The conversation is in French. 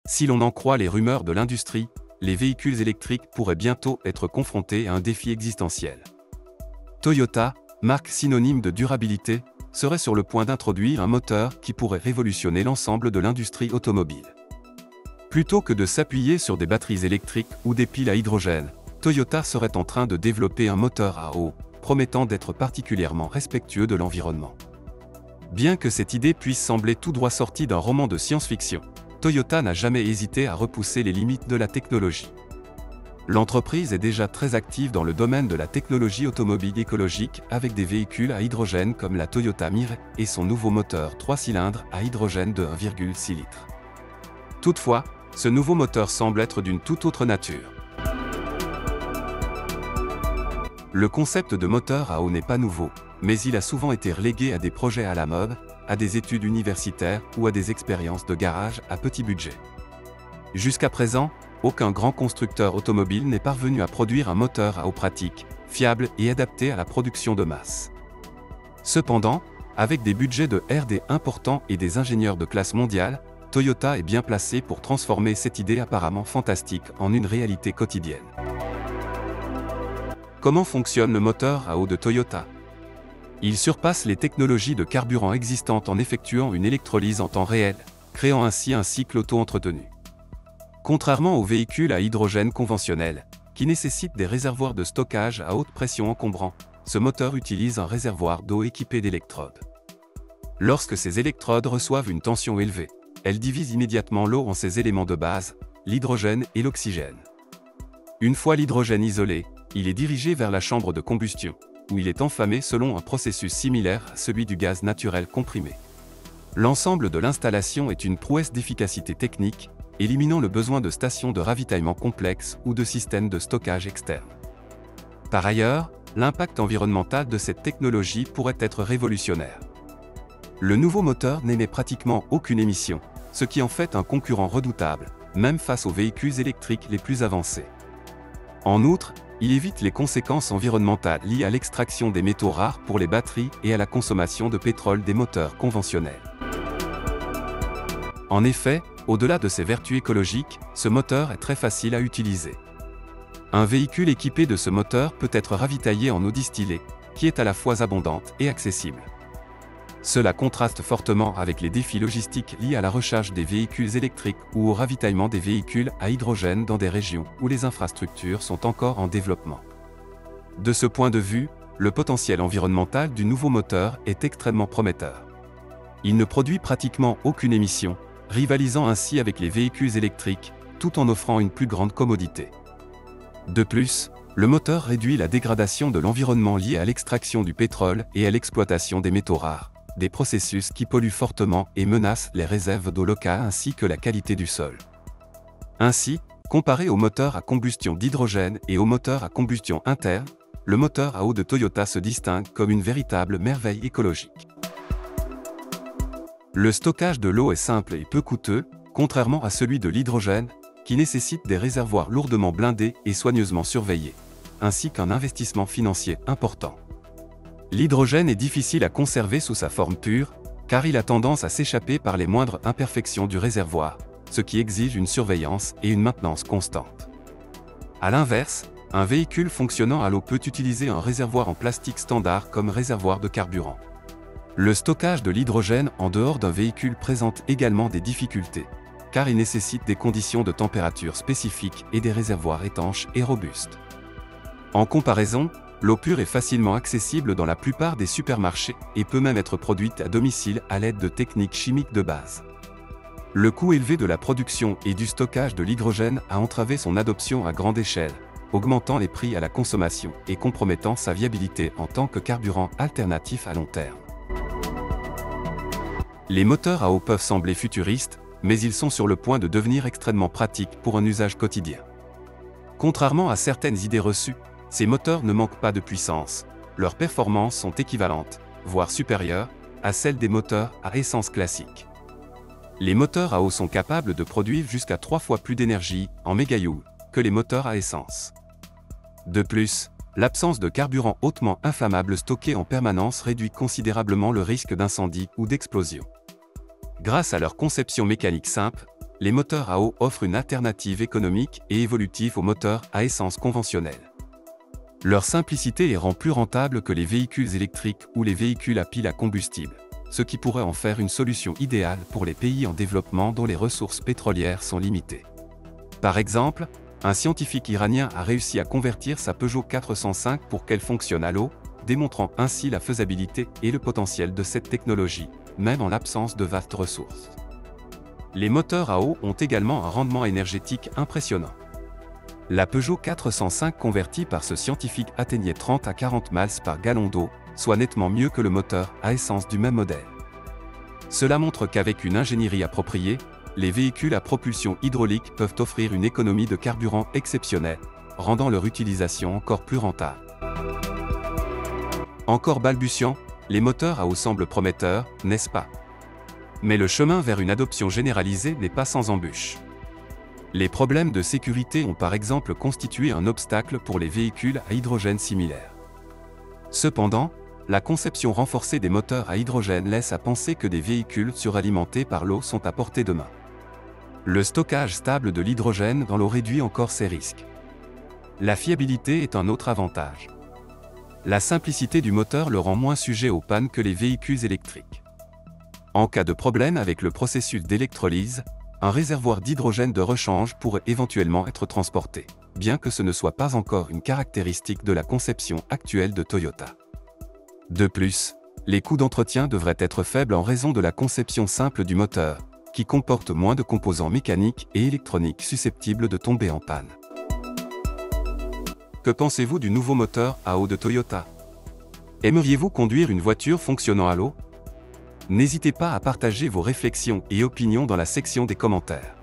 Si l'on en croit les rumeurs de l'industrie, les véhicules électriques pourraient bientôt être confrontés à un défi existentiel. Toyota, marque synonyme de durabilité, serait sur le point d'introduire un moteur qui pourrait révolutionner l'ensemble de l'industrie automobile. Plutôt que de s'appuyer sur des batteries électriques ou des piles à hydrogène, Toyota serait en train de développer un moteur à eau, promettant d'être particulièrement respectueux de l'environnement. Bien que cette idée puisse sembler tout droit sortie d'un roman de science-fiction, Toyota n'a jamais hésité à repousser les limites de la technologie. L'entreprise est déjà très active dans le domaine de la technologie automobile écologique avec des véhicules à hydrogène comme la Toyota Mirai et son nouveau moteur 3 cylindres à hydrogène de 1,6 litres. Toutefois, ce nouveau moteur semble être d'une toute autre nature. Le concept de moteur à eau n'est pas nouveau, mais il a souvent été relégué à des projets à la mode, à des études universitaires ou à des expériences de garage à petit budget. Jusqu'à présent, aucun grand constructeur automobile n'est parvenu à produire un moteur à eau pratique, fiable et adapté à la production de masse. Cependant, avec des budgets de R&D importants et des ingénieurs de classe mondiale, Toyota est bien placé pour transformer cette idée apparemment fantastique en une réalité quotidienne. Comment fonctionne le moteur à eau de Toyota ? Il surpasse les technologies de carburant existantes en effectuant une électrolyse en temps réel, créant ainsi un cycle auto-entretenu. Contrairement aux véhicules à hydrogène conventionnels, qui nécessitent des réservoirs de stockage à haute pression encombrants, ce moteur utilise un réservoir d'eau équipé d'électrodes. Lorsque ces électrodes reçoivent une tension élevée, elles divisent immédiatement l'eau en ses éléments de base, l'hydrogène et l'oxygène. Une fois l'hydrogène isolé, il est dirigé vers la chambre de combustion, où il est enflammé selon un processus similaire à celui du gaz naturel comprimé. L'ensemble de l'installation est une prouesse d'efficacité technique, éliminant le besoin de stations de ravitaillement complexes ou de systèmes de stockage externes. Par ailleurs, l'impact environnemental de cette technologie pourrait être révolutionnaire. Le nouveau moteur n'émet pratiquement aucune émission, ce qui en fait un concurrent redoutable, même face aux véhicules électriques les plus avancés. En outre, il évite les conséquences environnementales liées à l'extraction des métaux rares pour les batteries et à la consommation de pétrole des moteurs conventionnels. En effet, au-delà de ses vertus écologiques, ce moteur est très facile à utiliser. Un véhicule équipé de ce moteur peut être ravitaillé en eau distillée, qui est à la fois abondante et accessible. Cela contraste fortement avec les défis logistiques liés à la recharge des véhicules électriques ou au ravitaillement des véhicules à hydrogène dans des régions où les infrastructures sont encore en développement. De ce point de vue, le potentiel environnemental du nouveau moteur est extrêmement prometteur. Il ne produit pratiquement aucune émission, rivalisant ainsi avec les véhicules électriques, tout en offrant une plus grande commodité. De plus, le moteur réduit la dégradation de l'environnement liée à l'extraction du pétrole et à l'exploitation des métaux rares, des processus qui polluent fortement et menacent les réserves d'eau locales ainsi que la qualité du sol. Ainsi, comparé au moteur à combustion d'hydrogène et au moteur à combustion interne, le moteur à eau de Toyota se distingue comme une véritable merveille écologique. Le stockage de l'eau est simple et peu coûteux, contrairement à celui de l'hydrogène, qui nécessite des réservoirs lourdement blindés et soigneusement surveillés, ainsi qu'un investissement financier important. L'hydrogène est difficile à conserver sous sa forme pure, car il a tendance à s'échapper par les moindres imperfections du réservoir, ce qui exige une surveillance et une maintenance constante. A l'inverse, un véhicule fonctionnant à l'eau peut utiliser un réservoir en plastique standard comme réservoir de carburant. Le stockage de l'hydrogène en dehors d'un véhicule présente également des difficultés, car il nécessite des conditions de température spécifiques et des réservoirs étanches et robustes. En comparaison, l'eau pure est facilement accessible dans la plupart des supermarchés et peut même être produite à domicile à l'aide de techniques chimiques de base. Le coût élevé de la production et du stockage de l'hydrogène a entravé son adoption à grande échelle, augmentant les prix à la consommation et compromettant sa viabilité en tant que carburant alternatif à long terme. Les moteurs à eau peuvent sembler futuristes, mais ils sont sur le point de devenir extrêmement pratiques pour un usage quotidien. Contrairement à certaines idées reçues, ces moteurs ne manquent pas de puissance. Leurs performances sont équivalentes, voire supérieures, à celles des moteurs à essence classiques. Les moteurs à eau sont capables de produire jusqu'à 3 fois plus d'énergie, en mégajoules, que les moteurs à essence. De plus, l'absence de carburant hautement inflammable stocké en permanence réduit considérablement le risque d'incendie ou d'explosion. Grâce à leur conception mécanique simple, les moteurs à eau offrent une alternative économique et évolutive aux moteurs à essence conventionnels. Leur simplicité les rend plus rentables que les véhicules électriques ou les véhicules à pile à combustible, ce qui pourrait en faire une solution idéale pour les pays en développement dont les ressources pétrolières sont limitées. Par exemple, un scientifique iranien a réussi à convertir sa Peugeot 405 pour qu'elle fonctionne à l'eau, démontrant ainsi la faisabilité et le potentiel de cette technologie, même en l'absence de vastes ressources. Les moteurs à eau ont également un rendement énergétique impressionnant. La Peugeot 405 convertie par ce scientifique atteignait 30 à 40 miles par gallon d'eau, soit nettement mieux que le moteur à essence du même modèle. Cela montre qu'avec une ingénierie appropriée, les véhicules à propulsion hydraulique peuvent offrir une économie de carburant exceptionnelle, rendant leur utilisation encore plus rentable. Encore balbutiant, les moteurs à eau semblent prometteurs, n'est-ce pas? Mais le chemin vers une adoption généralisée n'est pas sans embûches. Les problèmes de sécurité ont par exemple constitué un obstacle pour les véhicules à hydrogène similaires. Cependant, la conception renforcée des moteurs à hydrogène laisse à penser que des véhicules suralimentés par l'eau sont à portée de main. Le stockage stable de l'hydrogène dans l'eau réduit encore ces risques. La fiabilité est un autre avantage. La simplicité du moteur le rend moins sujet aux pannes que les véhicules électriques. En cas de problème avec le processus d'électrolyse, un réservoir d'hydrogène de rechange pourrait éventuellement être transporté, bien que ce ne soit pas encore une caractéristique de la conception actuelle de Toyota. De plus, les coûts d'entretien devraient être faibles en raison de la conception simple du moteur, qui comporte moins de composants mécaniques et électroniques susceptibles de tomber en panne. Que pensez-vous du nouveau moteur à eau de Toyota? Aimeriez-vous conduire une voiture fonctionnant à l'eau? N'hésitez pas à partager vos réflexions et opinions dans la section des commentaires.